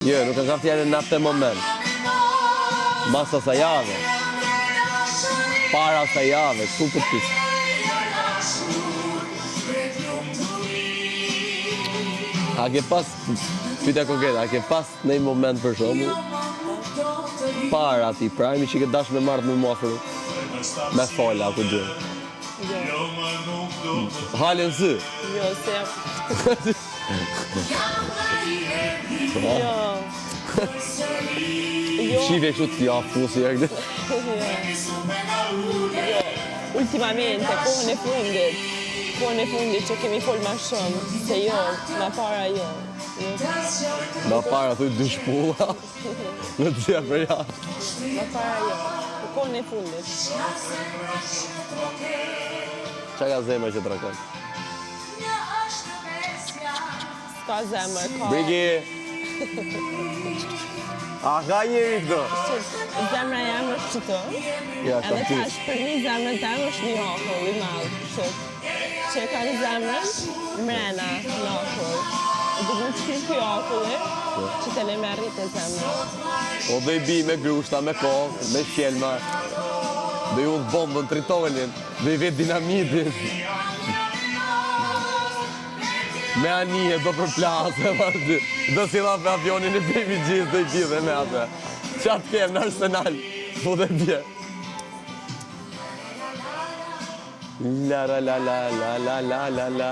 Jo, nuk e ka fjallën në atë moment. Mas asa jave. Para asa jave, ku për pisë. A ke pas, pyta konkret, a ke pas në një moment për shumë, para ati prajmi që ke dash me marrë me mua fërë, me fola, ku gjë. Halën zë. Jo, se Jo. Shive kështu t'ja fusi e këtë. Jo. Ultimamente, kohën e fundit që kemi folë ma shumë, se jo, ma para jo. Ma para thuj dy shpulla, në t'ja për ja. Ma para jo, kohën e fundit. Qa ka zemër që të rakon? S'ka zemër, ka... Brigi! A ka njëri këto? Zemra jam është qëto, Ja, edhe shta tash për një zemrën tem është një akull i madhë, që e ka një zemrën mrena në akull. Dhe në të shkirë kjo akulli, që të le me rritë e zemrën. O dhe i bi me grushta, me kohë, me shelma, dhe ju dhë bombën, tritonin, dhe i vetë dinamitin. Me anije do për plasë, do si dha për avionin e baby gjithë dhe i gjithë me atë. Qatë kemë në Arsenal, po dhe bje. La la la la la la la la la.